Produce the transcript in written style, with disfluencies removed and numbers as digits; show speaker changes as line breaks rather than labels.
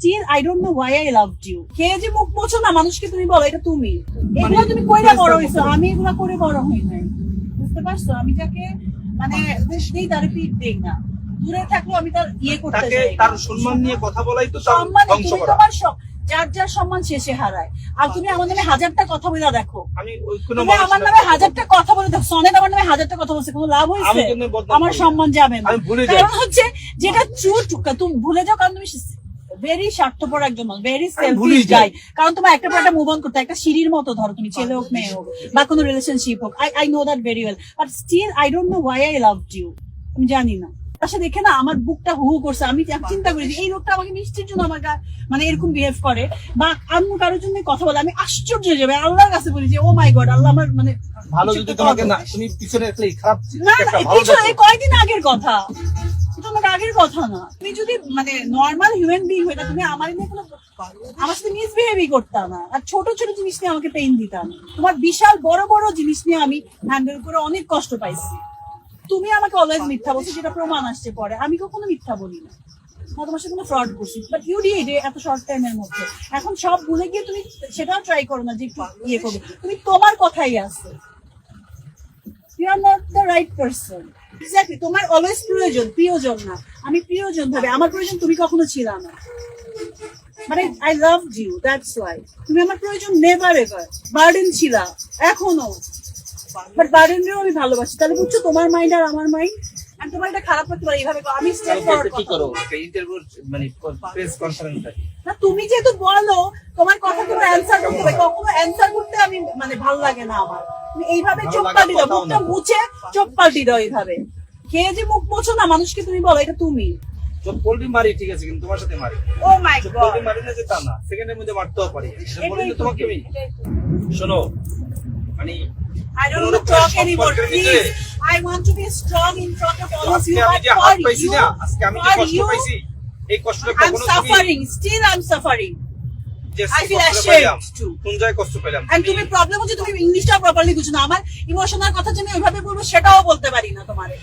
still I don't know why I loved you. কে যে মুখ মোছো না মানুষকে তুমি বলো এটা তুমি। এগুলো তুমি কইরা বড় হইছো, আমি এগুলো করে বড় হই নাই। বুঝতে পারছো? আমি যাকে মানে দেই তার রিপিট দেই না। দূরে থাকলেও আমি তার করতে চাই।
তার সম্মান নিয়ে কথা বলাই তো
সম্মান
ধ্বংস
তুমি
করা।
তোমার যার যার সম্মান শেষে হারায়। আর তুমি আমার নামে হাজারটা কথা বলে দেখো।
আমি ওই কোনো
তুমি আমার নামে হাজারটা কথা বলে দেখো। সনেট আমার নামে হাজারটা কথা বলছে, কোনো লাভ হয়েছে? আমার সম্মান যাবে না। কারণ হচ্ছে যেটা ট্রু তুমি ভুলে যাও, কারণ তুমি ভেরি স্বার্থপর একজন মানুষ, ভেরি সেলফিশ গাই। কারণ তোমার একটা পর একটা মুভ অন করতে, একটা সিঁড়ির মতো ধরো, তুমি ছেলে হোক মেয়ে হোক বা কোনো রিলেশনশিপ হোক। I know that very well, but still I don't know why I loved you. আমি জানি না। তার সাথে দেখে না আমার বুকটা হু করছে। আমি চিন্তা করি এই লোকটা আমাকে মিষ্টির জন্য আমার মানে এরকম বিহেভ করে বা আমি কারোর জন্য কথা বলে, আমি আশ্চর্য হয়ে যাবে। আল্লাহর কাছে বলি যে ও মাই গড, আল্লাহ আমার মানে
ভালো যদি তোমাকে না তুমি পিছনে রাখলেই খারাপ
না কয়েকদিন আগের কথা, তোমার আগের কথা না। তুমি যদি মানে নর্মাল হিউম্যান বিং হইতা, তুমি আমার নিয়ে কোনো আমার সাথে মিসবিহেভই করতাম না। আর ছোট ছোট জিনিস নিয়ে আমাকে পেইন দিতাম। তোমার বিশাল বড় বড় জিনিস নিয়ে আমি হ্যান্ডেল করে অনেক কষ্ট পাইছি। তুমি আমাকে অলওয়েজ মিথ্যা বলছো, যেটা প্রমাণ আসছে পরে। আমি কখনো মিথ্যা বলি না, তোমার সাথে কোনো ফ্রড করছি, বাট ইউ ডিড এত শর্ট টাইমের মধ্যে। এখন সব ভুলে গিয়ে তুমি সেটাও ট্রাই করো না যে একটু করবে। তুমি তোমার কথাই আছে, you are not the right person. Exactly, তোমার অলওয়েজ প্রিয়জন না। আমি প্রিয়জন ভাবে, আমার প্রয়োজন তুমি কখনো ছিলা না। মানে I loved you, that's why. তুমি আমার প্রয়োজন নেভার এভার। বার্ডেন ছিলা এখনো, বাট বার্ডেনরেও আমি ভালোবাসি। তাহলে বুঝছো তোমার মাইন্ড আর আমার মাইন্ড। আর তোমার এটা খারাপ লাগতে পারে এইভাবে। আমি স্টেপ ফরওয়ার্ড
কি করো ইন্টারভিউ মানে প্রেস কনফারেন্স
না, তুমি যেহেতু বলো তোমার কথা তুমি অ্যানসার করতে হবে, কখনো অ্যানসার করতে আমি মানে ভালো লাগে না আমার। তুমি এইভাবে চোখ পাল্টি দাও, মুখটা মুছে চোখ পাল্টি দাও এইভাবে। কে যে মুখ মোছো না মানুষকে তুমি বলো এটা তুমি।
চোখ পোল্ট্রি মারি ঠিক আছে, কিন্তু তোমার সাথে মারি।
ও মাই গড,
পোল্ট্রি মারি না যে তা না, সেকেন্ডের মধ্যে মারতেও পারি। বলি তোমাকে আমি শোনো, মানে
I don't want to talk anymore, please. I want to be strong in front of all of you.
আজকে আমি যে কষ্ট পাইছি, এই কষ্টটা
I'm suffering, still I'm suffering. I feel ashamed too.
কোন জায়গায় কষ্ট পেলাম?
And তুমি প্রবলেম হচ্ছে তুমি ইংলিশটা প্রপারলি বুঝো না। আমার ইমোশনাল কথা যে আমি ওইভাবে বলবো সেটাও বলতে পারি না তোমারে।